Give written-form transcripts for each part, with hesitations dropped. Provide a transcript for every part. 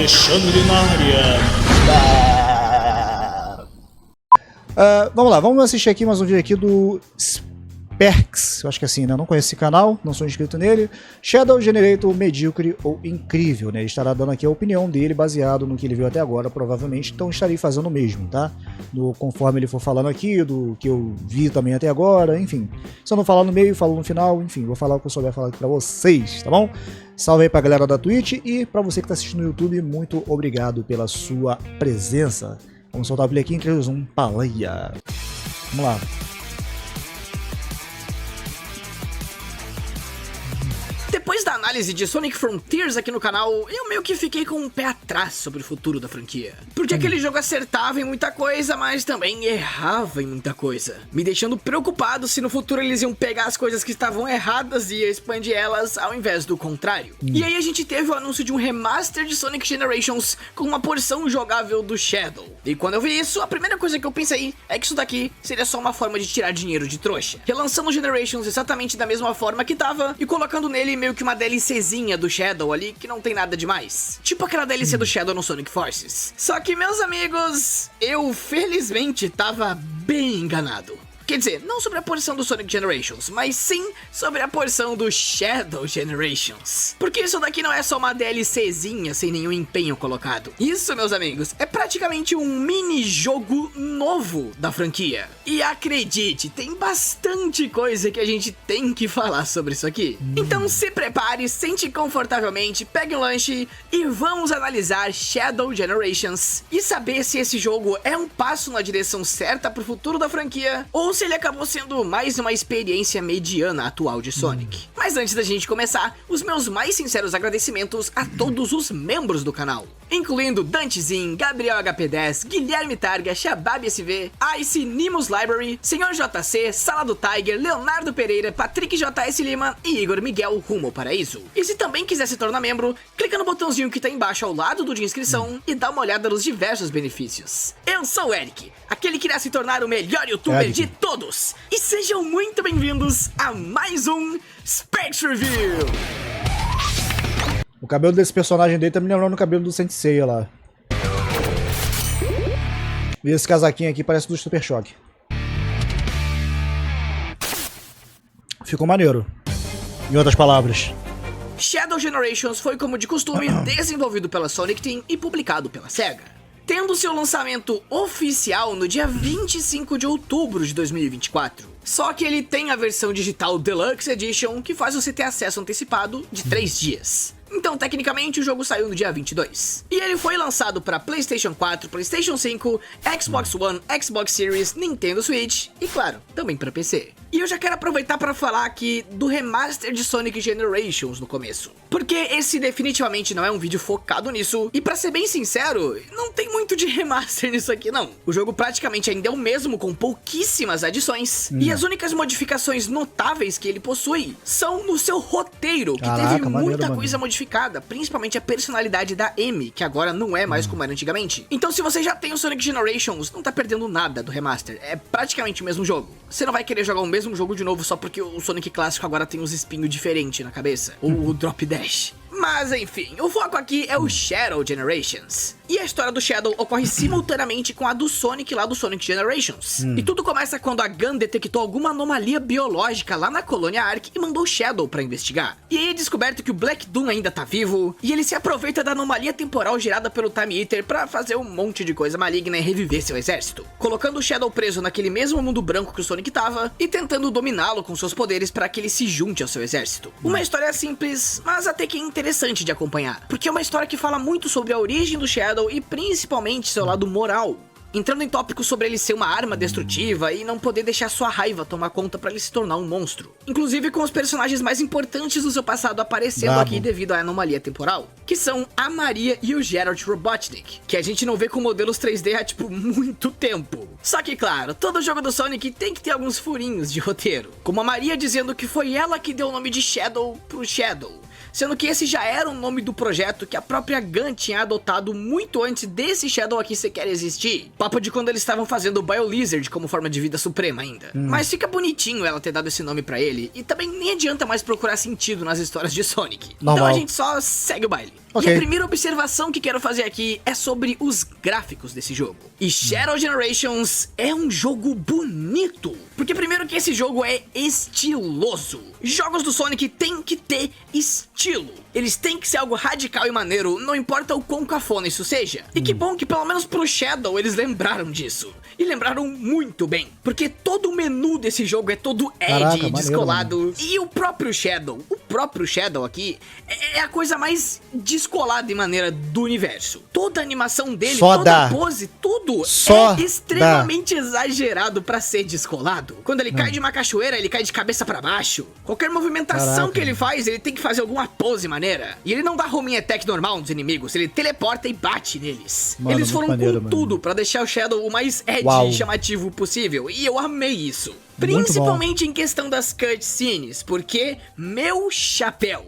Alexandre na área. Vamos lá, vamos assistir aqui mais um vídeo aqui do Sperks, eu acho que é assim, né? Não conheço esse canal, não sou inscrito nele. Shadow Generator medíocre ou incrível, né? Ele estará dando aqui a opinião dele baseado no que ele viu até agora, provavelmente, então estarei fazendo o mesmo, tá? Conforme ele for falando aqui, do que eu vi também até agora, enfim. Se eu não falar no meio, falo no final, enfim, vou falar o que eu souber falar aqui pra vocês, tá bom? Salve aí pra galera da Twitch e pra você que tá assistindo no YouTube, muito obrigado pela sua presença. Vamos soltar o play aqui em 3, 2, 1, paleia. Vamos lá. Depois da análise de Sonic Frontiers aqui no canal, eu meio que fiquei com um pé atrás sobre o futuro da franquia. Porque aquele jogo acertava em muita coisa, mas também errava em muita coisa. Me deixando preocupado se no futuro eles iam pegar as coisas que estavam erradas e expandir elas ao invés do contrário. E aí a gente teve o anúncio de um remaster de Sonic Generations com uma porção jogável do Shadow. E quando eu vi isso, a primeira coisa que eu pensei é que isso daqui seria só uma forma de tirar dinheiro de trouxa. Relançando Generations exatamente da mesma forma que tava e colocando nele meio que uma DLCzinha do Shadow ali, que não tem nada demais. Tipo aquela DLC do Shadow no Sonic Forces. Só que, meus amigos, eu felizmente tava bem enganado. Quer dizer, não sobre a porção do Sonic Generations, mas sim sobre a porção do Shadow Generations. Porque isso daqui não é só uma DLCzinha sem nenhum empenho colocado. Isso, meus amigos, é praticamente um mini-jogo novo da franquia. E acredite, tem bastante coisa que a gente tem que falar sobre isso aqui. Então se prepare, sente confortavelmente, pegue um lanche e vamos analisar Shadow Generations e saber se esse jogo é um passo na direção certa pro futuro da franquia ou se ele acabou sendo mais uma experiência mediana atual de Sonic. Mas antes da gente começar, os meus mais sinceros agradecimentos a todos os membros do canal, incluindo Dantezin, Gabriel HP10, Guilherme Targa, Shabab SV, Ice, Nimus Library, Senhor JC, Sala do Tiger, Leonardo Pereira, Patrick JS Lima e Igor Miguel rumo ao paraíso. E se também quiser se tornar membro, clica no botãozinho que tá embaixo ao lado do de inscrição e dá uma olhada nos diversos benefícios. Eu sou o Eric, aquele que irá se tornar o melhor youtuber de todos. E sejam muito bem-vindos a mais um Sperks Review. O cabelo desse personagem dele tá me lembrando o cabelo do Sensei lá. E esse casaquinho aqui parece do Super Choque. Ficou maneiro. Em outras palavras. Shadow Generations foi, como de costume, desenvolvido pela Sonic Team e publicado pela SEGA, tendo seu lançamento oficial no dia 25 de outubro de 2024. Só que ele tem a versão digital Deluxe Edition, que faz você ter acesso antecipado de 3 dias. Então, tecnicamente, o jogo saiu no dia 22. E ele foi lançado para PlayStation 4, PlayStation 5, Xbox One, Xbox Series, Nintendo Switch e, claro, também para PC. E eu já quero aproveitar para falar aqui do remaster de Sonic Generations no começo, porque esse definitivamente não é um vídeo focado nisso, e pra ser bem sincero, não tem muito de remaster nisso aqui não. O jogo praticamente ainda é o mesmo, com pouquíssimas adições, e as únicas modificações notáveis que ele possui são no seu roteiro, que teve muita coisa modificada, principalmente a personalidade da Amy, que agora não é mais como era antigamente. Então se você já tem o Sonic Generations, não tá perdendo nada do remaster, é praticamente o mesmo jogo. Você não vai querer jogar o mesmo jogo de novo só porque o Sonic clássico agora tem uns espinhos diferentes na cabeça, ou o Drop Dash. Mas enfim, o foco aqui é o Shadow Generations. E a história do Shadow ocorre simultaneamente com a do Sonic lá do Sonic Generations. E tudo começa quando a Gun detectou alguma anomalia biológica lá na colônia Ark e mandou o Shadow pra investigar. E aí é descoberto que o Black Doom ainda tá vivo, e ele se aproveita da anomalia temporal gerada pelo Time Eater pra fazer um monte de coisa maligna e reviver seu exército, colocando o Shadow preso naquele mesmo mundo branco que o Sonic tava e tentando dominá-lo com seus poderes para que ele se junte ao seu exército. Uma história simples, mas até que interessante de acompanhar, porque é uma história que fala muito sobre a origem do Shadow e principalmente seu lado moral, entrando em tópicos sobre ele ser uma arma destrutiva e não poder deixar sua raiva tomar conta pra ele se tornar um monstro. Inclusive com os personagens mais importantes do seu passado aparecendo aqui devido à anomalia temporal, que são a Maria e o Geralt Robotnik, que a gente não vê com modelos 3D há tipo muito tempo. Só que claro, todo jogo do Sonic tem que ter alguns furinhos de roteiro, como a Maria dizendo que foi ela que deu o nome de Shadow pro Shadow, sendo que esse já era o nome do projeto que a própria Gun tinha adotado muito antes desse Shadow aqui sequer existir. Papo de quando eles estavam fazendo o BioLizard como forma de vida suprema ainda. Mas fica bonitinho ela ter dado esse nome pra ele, e também nem adianta mais procurar sentido nas histórias de Sonic. Então a gente só segue o baile. Ok. E a primeira observação que quero fazer aqui é sobre os gráficos desse jogo. E Shadow Generations é um jogo bonito. Porque primeiro que esse jogo é estiloso. Jogos do Sonic têm que ter estilo. Eles têm que ser algo radical e maneiro, não importa o quão cafona isso seja. E que bom que pelo menos pro Shadow eles lembraram disso. E lembraram muito bem. Porque todo o menu desse jogo é todo edgy, Caraca, descolado. maneiro, E o próprio Shadow aqui é a coisa mais descolada e maneira do universo. Toda a animação dele, toda a pose, tudo é extremamente exagerado pra ser descolado. Quando ele cai de uma cachoeira, ele cai de cabeça pra baixo. Qualquer movimentação que ele faz, ele tem que fazer alguma pose maneira. E ele não dá homing attack normal nos inimigos, ele teleporta e bate neles. Mano, eles foram maneiro, com tudo pra deixar o Shadow o mais edgy e chamativo possível. E eu amei isso. Principalmente em questão das cutscenes, porque meu chapéu.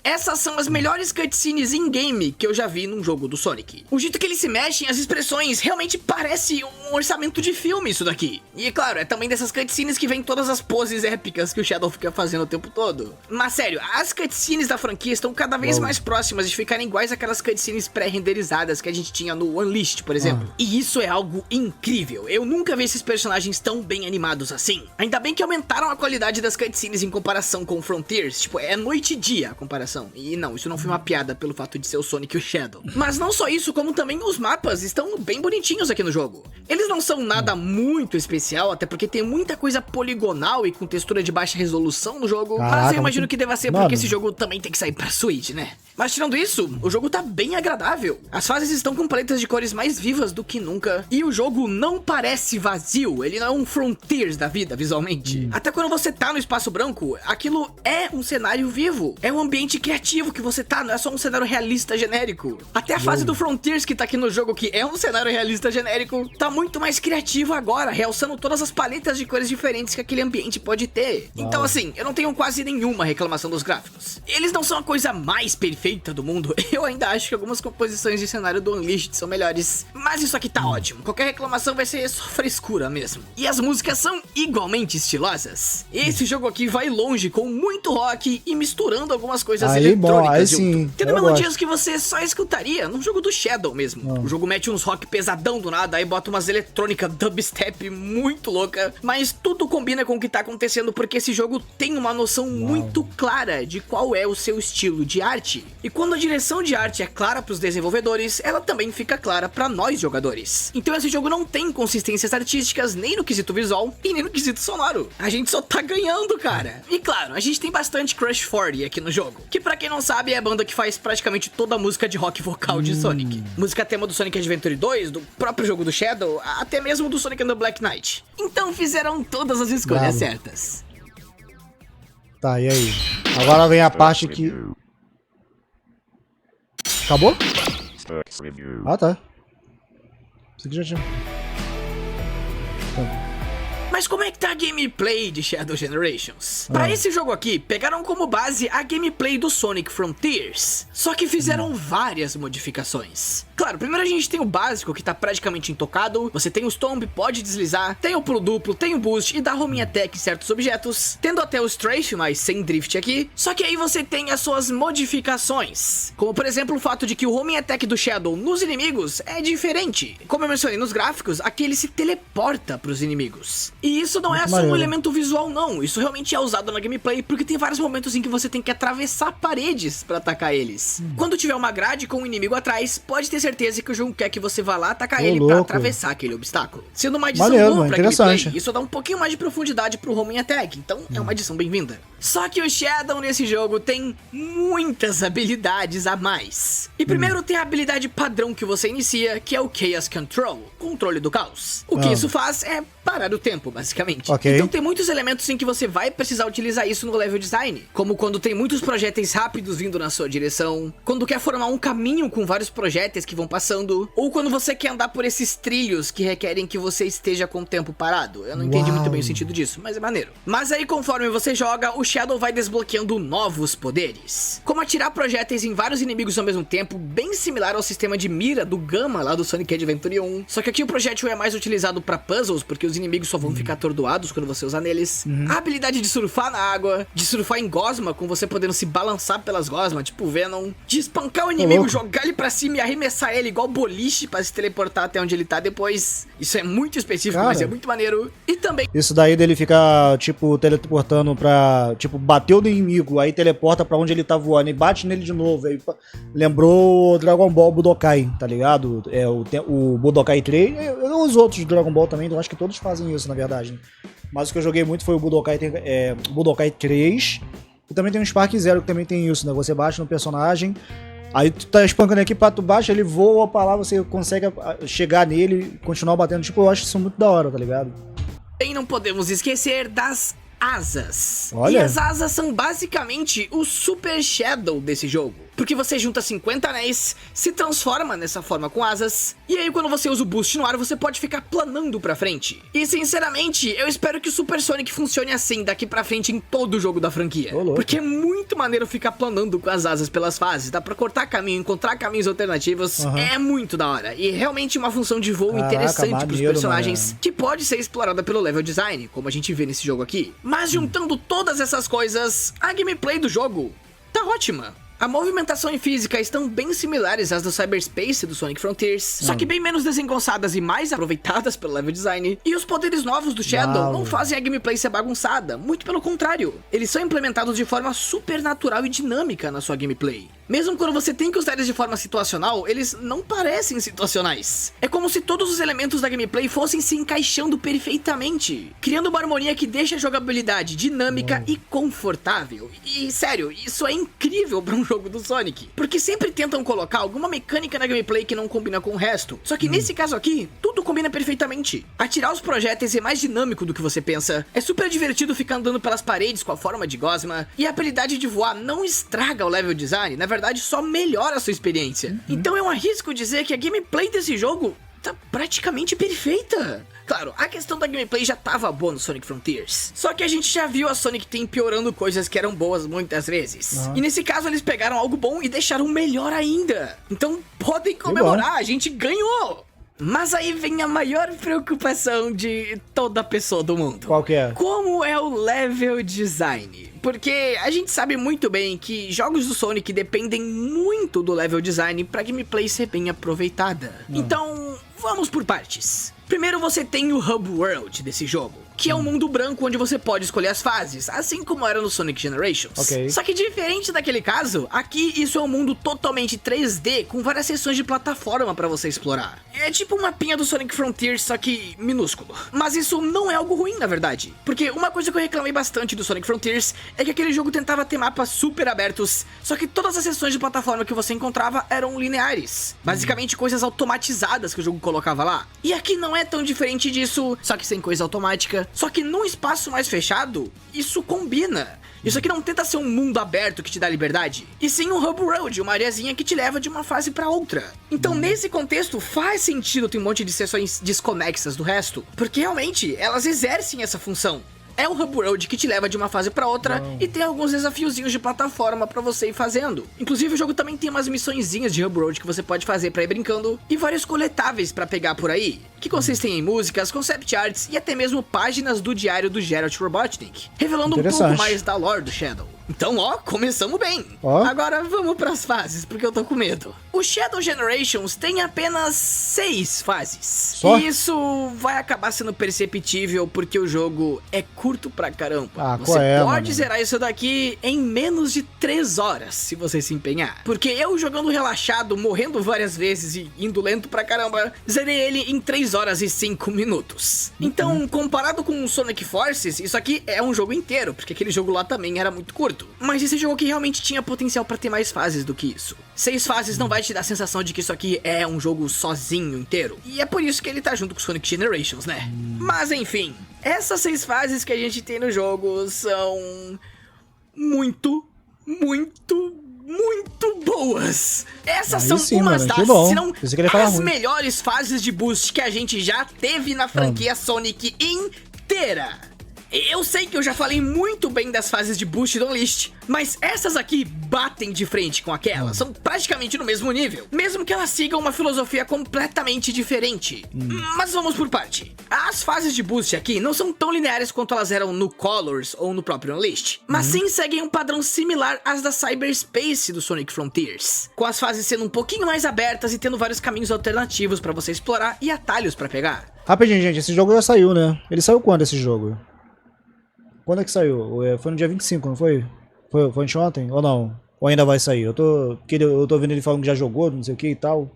Essas são as melhores cutscenes in-game que eu já vi num jogo do Sonic. O jeito que eles se mexem, as expressões, realmente parece um orçamento de filme isso daqui. E claro, é também dessas cutscenes que vem todas as poses épicas que o Shadow fica fazendo o tempo todo. Mas sério, as cutscenes da franquia estão cada vez mais próximas de ficarem iguais àquelas cutscenes pré-renderizadas que a gente tinha no Unleashed, por exemplo. E isso é algo incrível. Eu nunca vi esses personagens tão bem animados assim. Ainda bem que aumentaram a qualidade das cutscenes em comparação com Frontiers. Tipo, é noite e dia a comparação. E não, isso não foi uma piada pelo fato de ser o Sonic e o Shadow. Mas não só isso, como também os mapas estão bem bonitinhos aqui no jogo. Eles não são nada muito especial, até porque tem muita coisa poligonal e com textura de baixa resolução no jogo. Caraca, mas eu imagino que deva ser porque esse jogo também tem que sair pra Switch, né? Mas tirando isso, o jogo tá bem agradável. As fases estão com paletas de cores mais vivas do que nunca. E o jogo não parece vazio, ele não é um Frontiers da vida, visualmente. Até quando você tá no espaço branco, aquilo é um cenário vivo. É um ambiente criativo que você tá, não é só um cenário realista genérico. Até a fase do Frontiers que tá aqui no jogo, que é um cenário realista genérico, tá muito mais criativo agora, realçando todas as paletas de cores diferentes que aquele ambiente pode ter. Então assim, eu não tenho quase nenhuma reclamação dos gráficos. Eles não são a coisa mais perfeita do mundo, eu ainda acho que algumas composições de cenário do Unleashed são melhores, mas isso aqui tá ótimo. Qualquer reclamação vai ser só frescura mesmo. E as músicas são igualmente estilosas. Esse jogo aqui vai longe com muito rock e misturando algumas coisas eletrônicas junto. Tendo melodias que você só escutaria num jogo do Shadow mesmo. O jogo mete uns rock pesadão do nada, aí bota umas eletrônicas dubstep muito louca, mas tudo combina com o que tá acontecendo porque esse jogo tem uma noção muito clara de qual é o seu estilo de arte. E quando a direção de arte é clara pros desenvolvedores, ela também fica clara pra nós jogadores. Então esse jogo não tem inconsistências artísticas nem no quesito visual e nem no quesito sonoro. A gente só tá ganhando, cara. E claro, a gente tem bastante Crush 40 aqui no jogo, que pra quem não sabe é a banda que faz praticamente toda a música de rock vocal de Sonic. Música tema do Sonic Adventure 2, do próprio jogo do Shadow, até mesmo do Sonic and the Black Knight. Então fizeram todas as escolhas certas. Tá, e aí? Agora vem a parte que... Acabou? Ah, tá. Isso aqui já tinha... Mas como é que tá a gameplay de Shadow Generations? Pra esse jogo aqui, pegaram como base a gameplay do Sonic Frontiers, só que fizeram várias modificações. Claro, primeiro a gente tem o básico, que tá praticamente intocado. Você tem o Stomp, pode deslizar, tem o pulo duplo, tem o boost e dá homing attack em certos objetos, tendo até o Strafe, mas sem drift aqui. Só que aí você tem as suas modificações, como por exemplo o fato de que o homing attack do Shadow nos inimigos é diferente. Como eu mencionei nos gráficos, aqui ele se teleporta pros inimigos. E isso não é só um elemento visual não, isso realmente é usado na gameplay, porque tem vários momentos em que você tem que atravessar paredes pra atacar eles. Quando tiver uma grade com um inimigo atrás, pode ter certeza que o jogo quer que você vá lá atacar ele pra atravessar aquele obstáculo. Sendo uma adição boa pra gameplay, isso dá um pouquinho mais de profundidade pro homing attack, então é uma adição bem-vinda. Só que o Shadow nesse jogo tem muitas habilidades a mais. E primeiro tem a habilidade padrão que você inicia, que é o Chaos Control, controle do caos. O que isso faz é parar o tempo, basicamente. Então tem muitos elementos em que você vai precisar utilizar isso no level design, como quando tem muitos projéteis rápidos vindo na sua direção, quando quer formar um caminho com vários projéteis que vão passando, ou quando você quer andar por esses trilhos que requerem que você esteja com o tempo parado. Eu não entendi muito bem o sentido disso, mas é maneiro. Mas aí conforme você joga, o Shadow vai desbloqueando novos poderes, como atirar projéteis em vários inimigos ao mesmo tempo, bem similar ao sistema de mira do Gamma lá do Sonic Adventure 1, só que aqui o projétil é mais utilizado para puzzles, porque os os inimigos só vão ficar atordoados quando você usar neles. A habilidade de surfar na água, de surfar em gosma, com você podendo se balançar pelas gosmas, tipo Venom, de espancar o inimigo, jogar ele pra cima e arremessar ele igual boliche pra se teleportar até onde ele tá depois. Isso é muito específico, cara, mas é muito maneiro. E também... Isso daí dele ficar, tipo, teleportando pra... Tipo, bateu no inimigo, aí teleporta pra onde ele tá voando e bate nele de novo. Aí lembrou Dragon Ball Budokai, tá ligado? É o Budokai 3 e os outros Dragon Ball também, eu acho que todos fazem isso, na verdade. Mas o que eu joguei muito foi o Budokai 3. E também tem um Spark Zero que também tem isso, né? Você bate no personagem, aí tu tá espancando aqui, tu baixa, ele voa pra lá, você consegue chegar nele e continuar batendo. Tipo, eu acho isso muito da hora, tá ligado? E não podemos esquecer das asas. Olha. E as asas são basicamente o Super Shadow desse jogo. Porque você junta 50 anéis, se transforma nessa forma com asas, e aí quando você usa o boost no ar, você pode ficar planando pra frente. E sinceramente, eu espero que o Super Sonic funcione assim daqui pra frente em todo o jogo da franquia. Porque é muito maneiro ficar planando com as asas pelas fases, dá pra cortar caminho, encontrar caminhos alternativos, é muito da hora. E realmente uma função de voo interessante pros personagens, que pode ser explorada pelo level design, como a gente vê nesse jogo aqui. Mas juntando todas essas coisas, a gameplay do jogo tá ótima. A movimentação e física estão bem similares às do Cyberspace do Sonic Frontiers, só que bem menos desengonçadas e mais aproveitadas pelo level design. E os poderes novos do Shadow não fazem a gameplay ser bagunçada, muito pelo contrário. Eles são implementados de forma super natural e dinâmica na sua gameplay. Mesmo quando você tem que usar eles de forma situacional, eles não parecem situacionais. É como se todos os elementos da gameplay fossem se encaixando perfeitamente, criando uma harmonia que deixa a jogabilidade dinâmica e confortável. E sério, isso é incrível pra um jogo do Sonic, porque sempre tentam colocar alguma mecânica na gameplay que não combina com o resto. Só que nesse caso aqui, tudo combina perfeitamente. Atirar os projéteis é mais dinâmico do que você pensa, é super divertido ficar andando pelas paredes com a forma de gosma, e a habilidade de voar não estraga o level design, na verdade só melhora a sua experiência. Então eu arrisco dizer que a gameplay desse jogo tá praticamente perfeita. Claro, a questão da gameplay já tava boa no Sonic Frontiers, só que a gente já viu a Sonic Team piorando coisas que eram boas muitas vezes. E nesse caso eles pegaram algo bom e deixaram melhor ainda. Então podem comemorar, a gente ganhou! Mas aí vem a maior preocupação de toda pessoa do mundo. Qual que é? Como é o level design? Porque a gente sabe muito bem que jogos do Sonic dependem muito do level design pra gameplay ser bem aproveitada. Então, vamos por partes. Primeiro você tem o Hub World desse jogo, que é um mundo branco onde você pode escolher as fases, assim como era no Sonic Generations. Só que diferente daquele caso, aqui isso é um mundo totalmente 3D, com várias seções de plataforma pra você explorar. É tipo um mapinha do Sonic Frontiers, só que minúsculo. Mas isso não é algo ruim, na verdade. Porque uma coisa que eu reclamei bastante do Sonic Frontiers é que aquele jogo tentava ter mapas super abertos, só que todas as seções de plataforma que você encontrava eram lineares. Basicamente coisas automatizadas que o jogo colocava lá. E aqui não é tão diferente disso, só que sem coisa automática. Só que num espaço mais fechado, isso combina. Isso aqui não tenta ser um mundo aberto que te dá liberdade, e sim um Hub Road, uma areazinha que te leva de uma fase pra outra. Então nesse contexto faz sentido ter um monte de seções desconexas do resto, porque realmente elas exercem essa função. É um Hub Road que te leva de uma fase pra outra e tem alguns desafiozinhos de plataforma pra você ir fazendo. Inclusive o jogo também tem umas missõezinhas de Hub Road que você pode fazer pra ir brincando e vários coletáveis pra pegar por aí, que consistem em músicas, concept arts e até mesmo páginas do diário do Geralt Robotnik, revelando um pouco mais da lore do Shadow. Então, ó, começamos bem. Agora vamos pras fases, porque eu tô com medo. O Shadow Generations tem apenas 6 fases. E isso vai acabar sendo perceptível porque o jogo é curto pra caramba. Você pode zerar isso daqui em menos de 3 horas, se você se empenhar. Porque eu jogando relaxado, morrendo várias vezes e indo lento pra caramba, zerei ele em 3 horas e 5 minutos. Então, comparado com o Sonic Forces, isso aqui é um jogo inteiro, porque aquele jogo lá também era muito curto. Mas esse jogo aqui realmente tinha potencial pra ter mais fases do que isso. 6 fases não vai te dar a sensação de que isso aqui é um jogo sozinho inteiro. E é por isso que ele tá junto com Sonic Generations, né? Mas enfim, essas 6 fases que a gente tem no jogo são muito boas. Essas são umas das, se não as melhores fases de boost que a gente já teve na franquia Sonic inteira. Eu sei que eu já falei muito bem das fases de Boost do Unleashed, mas essas aqui batem de frente com aquelas, são praticamente no mesmo nível, mesmo que elas sigam uma filosofia completamente diferente. Mas vamos por parte. As fases de Boost aqui não são tão lineares quanto elas eram no Colors ou no próprio Unleashed, mas sim seguem um padrão similar às da Cyberspace do Sonic Frontiers, com as fases sendo um pouquinho mais abertas e tendo vários caminhos alternativos pra você explorar e atalhos pra pegar. Rapidinho, gente, esse jogo já saiu, né? Ele saiu quando, esse jogo? Quando é que saiu? Foi no dia 25, não foi? Foi anteontem? Ou não? Ou ainda vai sair? Eu tô vendo ele falando que já jogou, não sei o que e tal.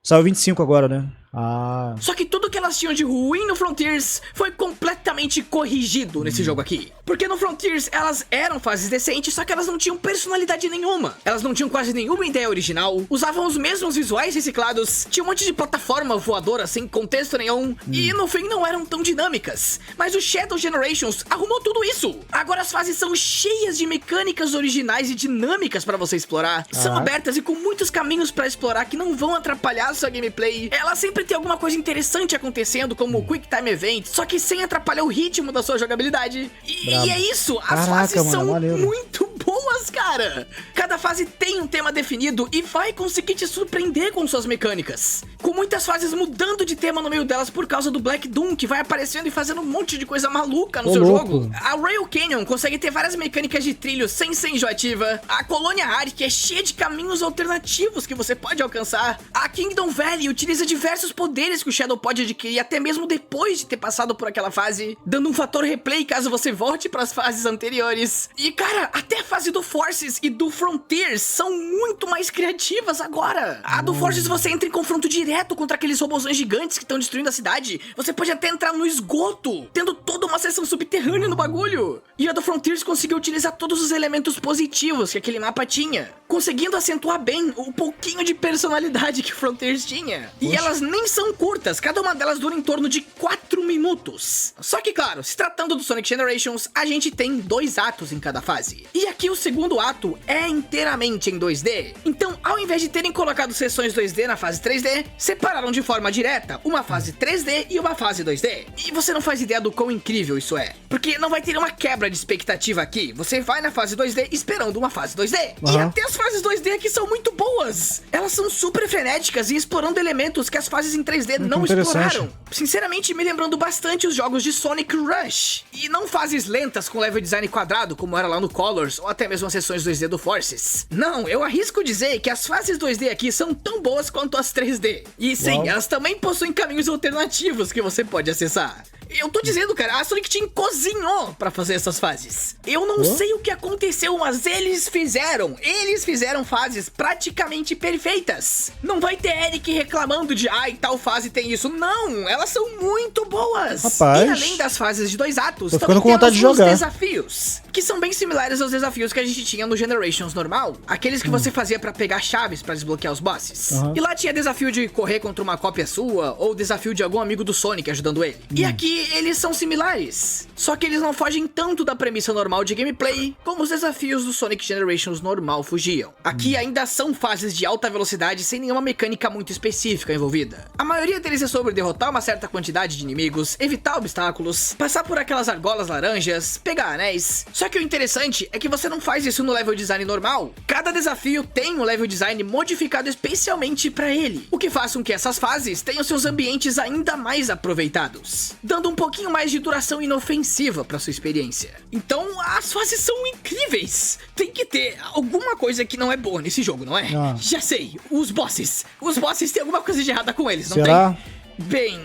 Saiu 25 agora, né? Ah. Só que tudo que elas tinham de ruim no Frontiers foi completamente corrigido nesse jogo aqui. Porque no Frontiers elas eram fases decentes, só que elas não tinham personalidade nenhuma. Elas não tinham quase nenhuma ideia original, usavam os mesmos visuais reciclados, tinha um monte de plataforma voadora sem contexto nenhum, e no fim não eram tão dinâmicas. Mas o Shadow Generations arrumou tudo isso. Agora as fases são cheias de mecânicas originais e dinâmicas pra você explorar. São abertas e com muitos caminhos pra explorar que não vão atrapalhar sua gameplay. Ela sempre tem alguma coisa interessante acontecendo, como o Quick Time Event, só que sem atrapalhar o ritmo da sua jogabilidade. E é isso, as fases são muito boas, cara. Cada fase tem um tema definido e vai conseguir te surpreender com suas mecânicas. Com muitas fases mudando de tema no meio delas por causa do Black Doom, que vai aparecendo e fazendo um monte de coisa maluca no seu jogo. A Rail Canyon consegue ter várias mecânicas de trilho sem ser enjoativa. A Colônia Ark é cheia de caminhos alternativos que você pode alcançar. A Kingdom Valley utiliza diversos poderes que o Shadow pode adquirir até mesmo depois de ter passado por aquela fase, dando um fator replay caso você volte para as fases anteriores. E cara, até a fase do Forces e do Frontiers são muito mais criativas agora. A do Forces você entra em confronto direto contra aqueles robôzões gigantes que estão destruindo a cidade. Você pode até entrar no esgoto, tendo toda uma seção subterrânea no bagulho. E a do Frontiers conseguiu utilizar todos os elementos positivos que aquele mapa tinha, conseguindo acentuar bem o pouquinho de personalidade que o Frontiers tinha. E elas nem são curtas, cada uma delas dura em torno de 4 minutos. Só que claro, se tratando do Sonic Generations, a gente tem 2 atos em cada fase. E aqui o segundo ato é inteiramente em 2D. Então, ao invés de terem colocado sessões 2D na fase 3D, separaram de forma direta uma fase 3D e uma fase 2D. E você não faz ideia do quão incrível isso é, porque não vai ter uma quebra de expectativa aqui. Você vai na fase 2D esperando uma fase 2D. E até as fases 2D aqui são muito boas. Elas são super frenéticas e explorando elementos que as fases em 3D não exploraram. Sinceramente, me lembrando bastante os jogos de Sonic Rush. E não fases lentas com level design quadrado, como era lá no Colors, ou até mesmo as sessões 2D do Forces. Não, eu arrisco dizer que as fases 2D aqui são tão boas quanto as 3D. E sim, elas também possuem caminhos alternativos que você pode acessar. Eu tô dizendo, cara, a Sonic Team cozinhou pra fazer essas fases. Eu não sei o que aconteceu, mas eles fizeram fases praticamente perfeitas. Não vai ter Eric reclamando de, ai, tal fase tem isso. Não, elas são muito boas. Rapaz, e além das fases de 2 atos, tô ficando com vontade de jogar. Desafios, que são bem similares aos desafios que a gente tinha no Generations normal. Aqueles que você fazia pra pegar chaves pra desbloquear os bosses. E lá tinha desafio de correr contra uma cópia sua, ou desafio de algum amigo do Sonic ajudando ele. E aqui eles são similares, só que eles não fogem tanto da premissa normal de gameplay como os desafios do Sonic Generations normal fugiam. Aqui ainda são fases de alta velocidade sem nenhuma mecânica muito específica envolvida. A maioria deles é sobre derrotar uma certa quantidade de inimigos, evitar obstáculos, passar por aquelas argolas laranjas, pegar anéis. Só que o interessante é que você não faz isso no level design normal. Cada desafio tem um level design modificado especialmente para ele, o que faz com que essas fases tenham seus ambientes ainda mais aproveitados, dando um pouquinho mais de duração inofensiva para sua experiência. Então, as fases são incríveis. Tem que ter alguma coisa que não é boa nesse jogo, não é? Já sei, os bosses. Os bosses tem alguma coisa de errada com eles, não tem? Bem,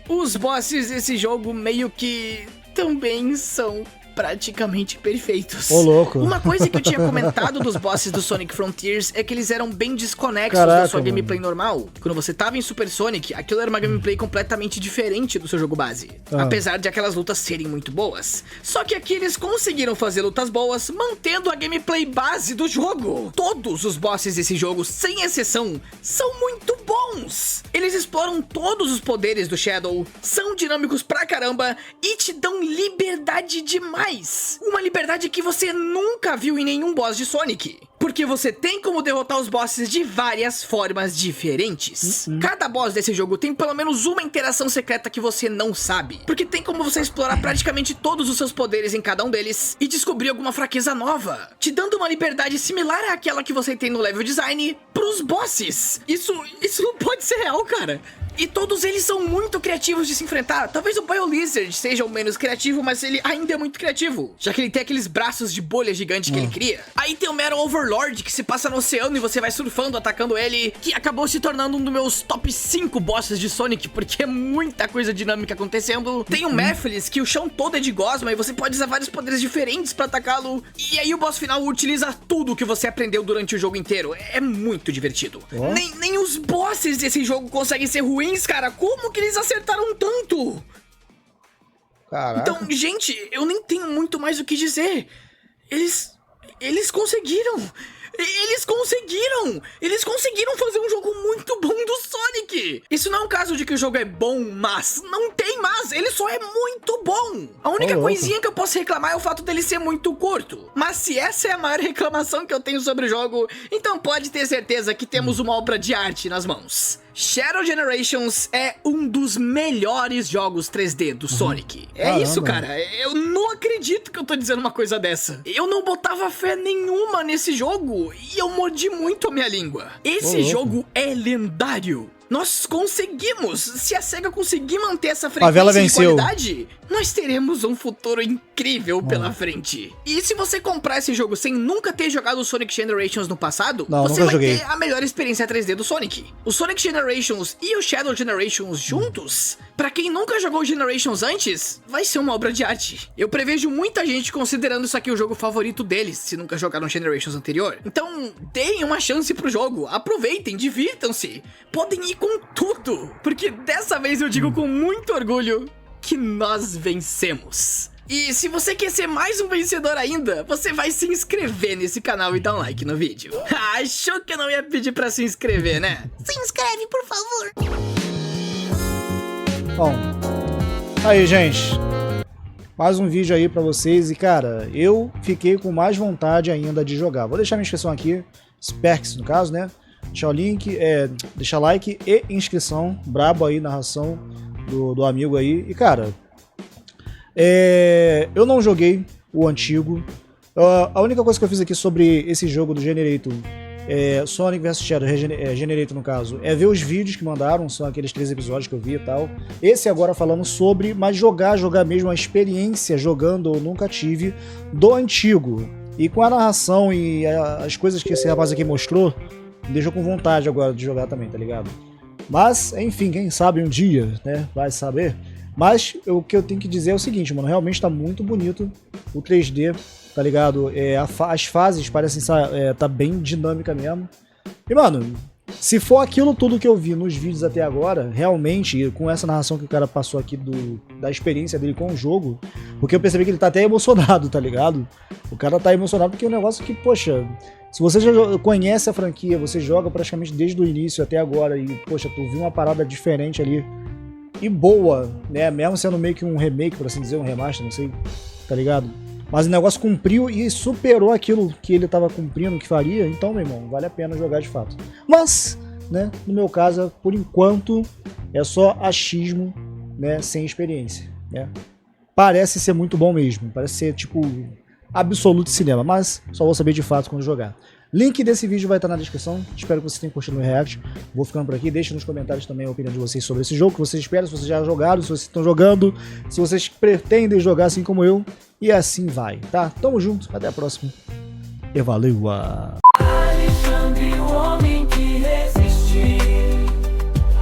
os bosses desse jogo meio que também são praticamente perfeitos. Ô, louco. Uma coisa que eu tinha comentado dos bosses do Sonic Frontiers é que eles eram bem desconexos da sua gameplay normal. Quando você tava em Super Sonic, aquilo era uma gameplay completamente diferente do seu jogo base. Apesar de aquelas lutas serem muito boas. Só que aqui eles conseguiram fazer lutas boas, mantendo a gameplay base do jogo. Todos os bosses desse jogo, sem exceção, são muito bons. Eles exploram todos os poderes do Shadow, são dinâmicos pra caramba e te dão liberdade demais mais! Uma liberdade que você nunca viu em nenhum boss de Sonic. Porque você tem como derrotar os bosses de várias formas diferentes. Cada boss desse jogo tem pelo menos uma interação secreta que você não sabe. Porque tem como você explorar praticamente todos os seus poderes em cada um deles e descobrir alguma fraqueza nova, te dando uma liberdade similar àquela que você tem no level design pros bosses. Isso não pode ser real, cara. E todos eles são muito criativos de se enfrentar. Talvez o BioLizard seja o menos criativo, mas ele ainda é muito criativo, já que ele tem aqueles braços de bolha gigante que ele cria. Aí tem o Metal Overlord, que se passa no oceano e você vai surfando, atacando ele, que acabou se tornando um dos meus top 5 bosses de Sonic, porque é muita coisa dinâmica acontecendo. Tem o Mephiles, que o chão todo é de gosma e você pode usar vários poderes diferentes pra atacá-lo. E aí o boss final utiliza tudo que você aprendeu durante o jogo inteiro. É muito divertido. Nem os bosses desse jogo conseguem ser ruins, cara. Como que eles acertaram tanto? Caraca. Então, gente, eu nem tenho muito mais o que dizer. Eles conseguiram. Eles conseguiram fazer um jogo muito bom do Sonic. Isso não é um caso de que o jogo é bom, mas não tem mas, ele só é muito bom. A única coisinha que eu posso reclamar é o fato dele ser muito curto. Mas se essa é a maior reclamação que eu tenho sobre o jogo, então pode ter certeza que temos uma obra de arte nas mãos. Shadow Generations é um dos melhores jogos 3D do Sonic. É isso, cara. Eu não acredito que eu tô dizendo uma coisa dessa. Eu não botava fé nenhuma nesse jogo e eu mordi muito a minha língua. Esse jogo é lendário. Nós conseguimos! Se a SEGA conseguir manter essa frequência de qualidade, nós teremos um futuro incrível pela frente. E se você comprar esse jogo sem nunca ter jogado o Sonic Generations no passado, você vai ter a melhor experiência 3D do Sonic. O Sonic Generations e o Shadow Generations juntos, pra quem nunca jogou o Generations antes, vai ser uma obra de arte. Eu prevejo muita gente considerando isso aqui o jogo favorito deles, se nunca jogaram Generations anterior. Então, deem uma chance pro jogo, aproveitem, divirtam-se. Podem ir com tudo, porque dessa vez eu digo com muito orgulho que nós vencemos. E se você quer ser mais um vencedor ainda, você vai se inscrever nesse canal e dar um like no vídeo. Achou que eu não ia pedir pra se inscrever, né? Se inscreve, por favor. Bom, aí, gente, mais um vídeo aí pra vocês. E cara, eu fiquei com mais vontade ainda de jogar. Vou deixar minha inscrição aqui, Sperks no caso, né? Deixar o link, deixar like e inscrição. Brabo aí, narração do amigo aí. E cara, eu não joguei o antigo. A única coisa que eu fiz aqui sobre esse jogo do Generator, Sonic vs Shadow, Generator no caso, é ver os vídeos que mandaram, são aqueles 3 episódios que eu vi e tal. Esse agora falando sobre, mas jogar mesmo, a experiência jogando eu nunca tive do antigo. E com a narração e as coisas que esse rapaz aqui mostrou, me deixou com vontade agora de jogar também, tá ligado? Mas, enfim, quem sabe um dia, né, vai saber. Mas o que eu tenho que dizer é o seguinte, mano, realmente tá muito bonito o 3D, tá ligado? As fases parecem tá bem dinâmica mesmo. E, mano, se for aquilo tudo que eu vi nos vídeos até agora, realmente, com essa narração que o cara passou aqui da experiência dele com o jogo, porque eu percebi que ele tá até emocionado, tá ligado? O cara tá emocionado porque é um negócio que, poxa, se você já conhece a franquia, você joga praticamente desde o início até agora e, poxa, tu viu uma parada diferente ali e boa, né? Mesmo sendo meio que um remake, por assim dizer, um remaster, não sei, tá ligado? Mas o negócio cumpriu e superou aquilo que ele tava cumprindo, que faria, então, meu irmão, vale a pena jogar de fato. Mas, né, no meu caso, por enquanto, é só achismo, né, sem experiência, né? Parece ser muito bom mesmo, parece ser, tipo, absoluto cinema, mas só vou saber de fato quando jogar. Link desse vídeo vai estar na descrição, espero que vocês tenham curtido o meu react. Vou ficando por aqui, deixem nos comentários também a opinião de vocês sobre esse jogo, que vocês esperam, se vocês já jogaram, se vocês estão jogando, se vocês pretendem jogar assim como eu, e assim vai, tá? Tamo junto, até a próxima, e valeu! Alexandre, o homem que resistiu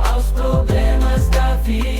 aos problemas da vida.